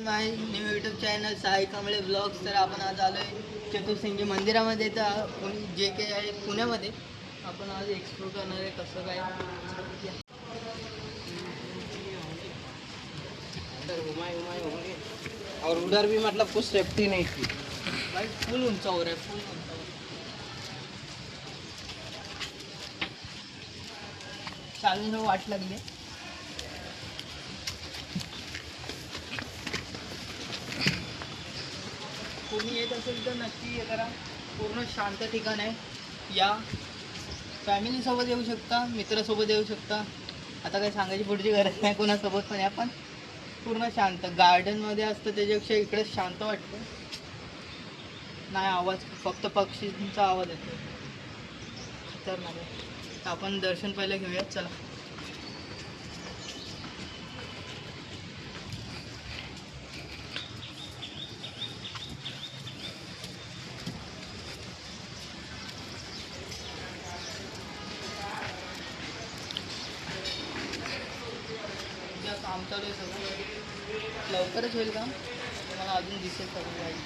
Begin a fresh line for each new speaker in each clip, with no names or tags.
माय new YouTube channel Sai Kamble blogs. तर आपण आज आलो आहे चतुर्सिंगी मंदिरामध्ये. तर जे काही आहे पुण्यामध्ये आपण आज एक्सप्लोर करणार आहे कसं काय.
और उधर भी मतलब कुछ सेफ्टी नहीं थी
भाई फुल उंचावर आहे, फुल उंचावर. चालून वाट लागली. कोणी येत असेल तर नक्की हे करा. पूर्ण शांत ठिकाण आहे. या फॅमिलीसोबत येऊ शकता, मित्रासोबत येऊ शकता. आता काही सांगायची पुढची गरज नाही कोणासोबत, पण आपण पूर्ण शांत गार्डनमध्ये असतं त्याच्यापेक्षा इकडे शांत वाटतं. नाही आवाज, फक्त पक्षींचा आवाज येतो. खतरनाक आहे. तर आपण दर्शन पहिलं घेऊयात, चला. काम चालू आहे सगळं, लवकरच होईल काम. मला अजून दिसेल सगळं गाडी.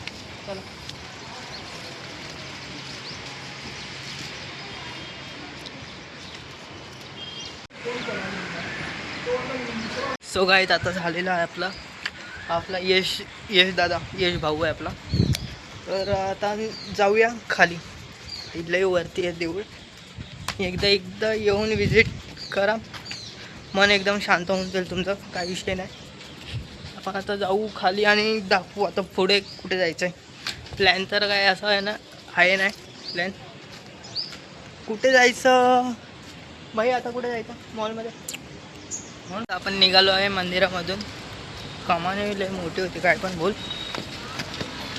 चला. सो गाईत आता झालेला आहे आपला यश दादा, यश भाऊ आहे आपला. तर आता आम्ही जाऊया खाली. इथलंही वरती आहे देऊळ. एकदा येऊन विजिट करा, मन एकदम शांत होऊन जाईल तुमचं. काही विषय नाही. आपण आता जाऊ खाली आणि दाखवू आता पुढे कुठे जायचं आहे. प्लॅन तर काय असं आहे ना, आहे नाही प्लॅन. कुठे जायचं भाई, आता कुठे जायचं मॉलमध्ये. म्हणून आपण निघालो आहे मंदिरामधून. कमाने लय मोठी होती, काय पण बोल.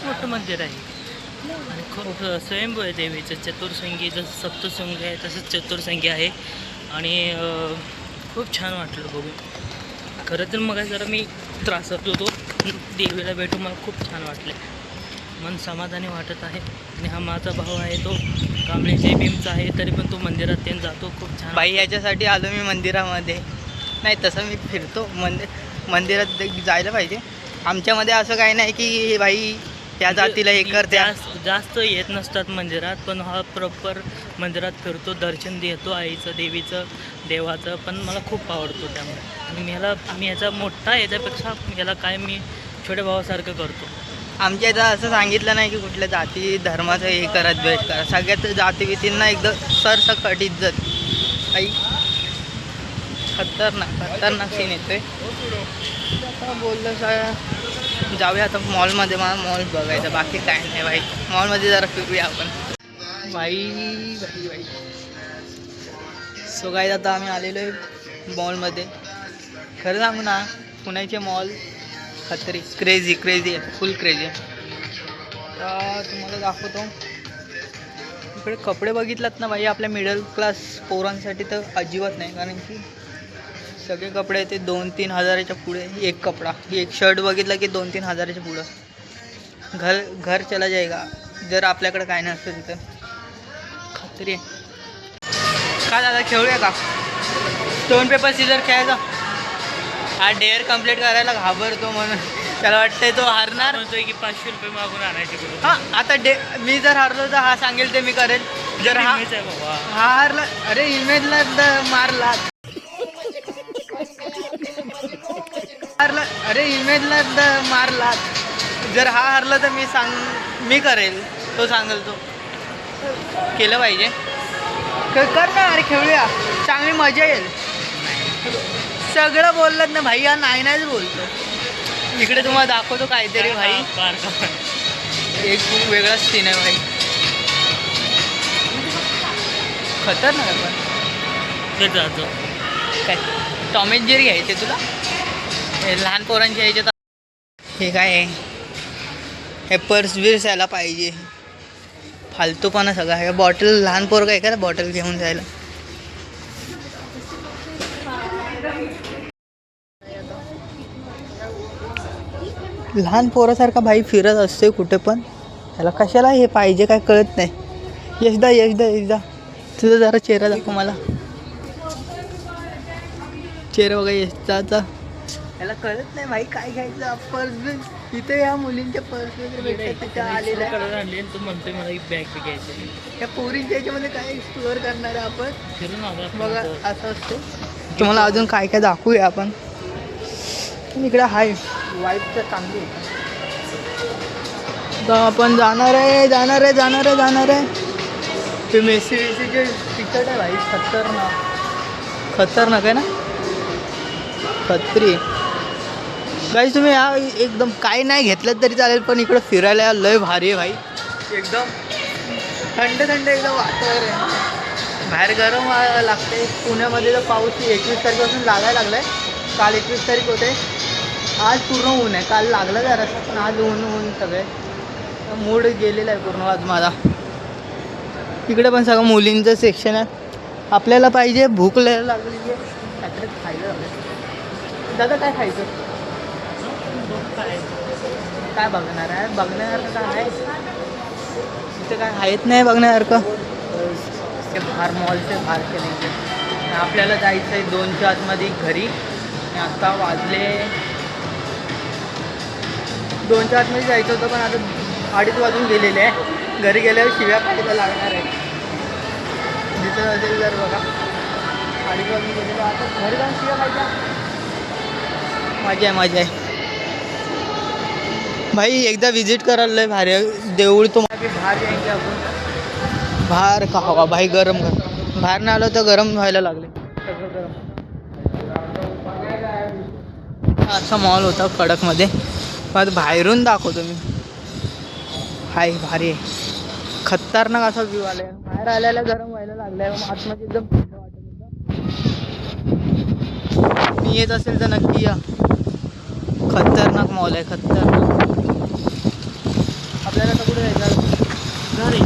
मोठं मंदिर आहे आणि खूप स्वयंभू आहे देवीचं. चतुर्संगी जसं सप्तशृंगी आहे तसंच चतुर्संगी आहे. आणि खूप छान वाटलं बघून. खरं तर मग जरा मी त्रासात होतो, देवीला भेटून मला खूप छान वाटले. मन समाधानी वाटत आहे. आणि हा माझा भाऊ आहे, तो कांबळे जय भीमचा आहे, तरी पण तो मंदिरात त्यानं जातो. खूप छान
बाई याच्यासाठी आलो मी मंदिरामध्ये. नाही तसं मी फिरतो मंदिरात जायला पाहिजे. आमच्यामध्ये असं काही नाही की भाई त्या जातीला हे कर, त्या
जास्त येत नसतात मंदिरात, पण हा प्रॉपर मंदिरात फिरतो, दर्शन देतो आईचं, देवीचं, देवाचं. पण मला खूप आवडतो त्यामुळे. आणि मी ह्याचा मोठा याच्यापेक्षा याला काय मी छोट्या भावासारखं करतो.
आमच्या इथं असं सांगितलं नाही की कुठल्या जाती धर्माचं हे करत द्वेष करा. सगळ्यात जातीभीतींना एकदम सरसकट इज्जत. काही खतरनाक सीन येतोय. आता बोललं जाऊया आता मॉलमध्ये. मला मॉल बघायचं, बाकी काय नाही भाई. मॉलमध्ये जरा फिरूया आपण. बाई. सो गाईज आता आम्ही आलेलो आहे मॉलमध्ये. खरं सांगू ना, पुण्याचे मॉल खतरी क्रेझी आहे, फुल क्रेझी आहे. तर तुम्हाला दाखवतो. इकडे कपडे बघितलात ना भाई, आपल्या मिडल क्लास पोरांसाठी तर अजिबात नाही. कारण की सगळे कपडे ते 2-3 हजाराच्या पुढे. एक कपडा, एक शर्ट बघितलं की 2-3 हजाराच्या पुढं. घर चला जाएगा जर आपल्याकडे काय नसेल तर. खतरी आहे. का दादा खेळूया का स्टोन पेपर सीझर खेळायचा. हा डेअर कंप्लीट करायला घाबरतो, म्हणून त्याला वाटतंय तो हारणार.
म्हणतोय की 500 रुपये मागून आणायचे.
हां आता मी जर हारलो तर हा सांगेल ते मी करेल. जर हा हारला, अरे इमेजला मारला. मारला. जर हा हारला तर मी करेल, तो सांगेल तो. केलं पाहिजे. कर ना अरे, खेळूया, चांगली मजा येईल. सगळं बोललात ना भाई, हा नाहीच बोलतो. इकडे तुम्हाला दाखवतो काहीतरी भाई. एक वेगळाच सीन आहे भाई, खतरनाक आहे. पण
जातो
काय टॉम अँड जेरी घ्यायचे तुला, हे लहान पोरांचे ह्याच्यात. हे काय आहे, हे पर्स बिर्स यायला पाहिजे. फालतूपणा सगळा. हे बॉटल, लहान पोरं काय का बॉटल घेऊन जायला. लहान पोरासारखा भाई फिरत असते कुठे पण. ह्याला कशाला हे पाहिजे काय कळत नाही. यशदा तुझा जरा चेहरा दाखव मला. चेहरा बघा यशदाचा. याला कळत नाही भाई काय घ्यायचं पर्स इथे या मुलींच्या पर्स वगैरे भेटतात तिथे आलेल्या
कलर आणले आणि तू म्हणतोय मला एक बॅग घ्यायची.
त्या पोरींच्या याच्यामध्ये काय एक्सप्लोअर करणार आहे आपण
फिरून आलो आपण
बघा
आता.
असं असते. तुम्हाला अजून काय काय दाखवूया आपण. इकडे हाय वाईफ तर चांगली आहे. तर आपण जाणार आहे ते मेसी वेसीचे तिकट आहे भाई खतरनाक आहे ना खत्री. गाईस तुम्ही या एकदम काय नाही घेतलं तरी चालेल पण इकडं फिरायला लय भारी आहे भाई. एकदम थंड एकदम वातावरण आहे. बाहेर गरम लागते. पुण्यामध्ये तर पाऊस 21 तारखेपासून लागायला लागलाय. काल 21 तारीख होते. आज पूर्ण ऊन आहे. काल लागलं जरासं पण आज ऊन सगळे मूड गेलेला आहे पूर्ण आज माझा. तिकडे पण सगळं मुलींचं सेक्शन आहे. आपल्याला पाहिजे भूक लागलेली आहे काहीतरी खायला लागलं. दादा काय खायचं काय बघण्यासारखं काय आहे इथे काय आहेत नाही बघण्यासारखं. ते बाहेर मॉलचे बाहेर केले आपल्याला जायचं आहे 2च्या आतमध्ये घरी. आता वाजले 2च्या आतमध्ये जायचं होतं पण आता 2:30 वाजून गेलेले आहे. घरी गेल्यावर शिव्या खायला लागणार आहे. जिथं असेल जर बघा 2:30 वाजून गेलेलं आता घरी जाऊन शिव्या खायच्या. मजा आहे भाई. एकदा विजिट करायला लय भारी आहे देऊळ. तुम्हाला बाहेर जायचे आपण बाहेर का हवा भाई गरम बाहेर नाही आलो तर गरम व्हायला लागले सगळं गरम. असा मॉल होता कडकमध्ये पण बाहेरून दाखवतो मी. हाय भारी आहे खतरनाक असा व्ह्यू आलाय. बाहेर आल्याला गरम व्हायला लागलाय. आतमध्ये एकदम थंड वाटत होतं. मी येत असेल तर नक्की या. खतरनाक मॉल आहे खतरनाक. आपल्याला आता कुठे जायचं घरी.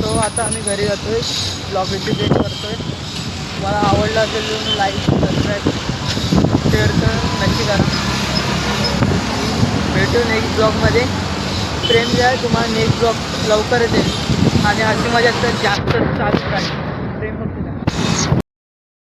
तो आता आम्ही घरी जातोय. ब्लॉग एडिट करतोय. मला आवडलं असेल तर लाईक सबस्क्राईब शेअर तर नक्की करा. भेटू नेक्स्ट ब्लॉगमध्ये. प्रेम द्या तुम्हाला नेक्स्ट ब्लॉग लवकरच येईल आणि अशी मजा तर जास्त चालू राहील.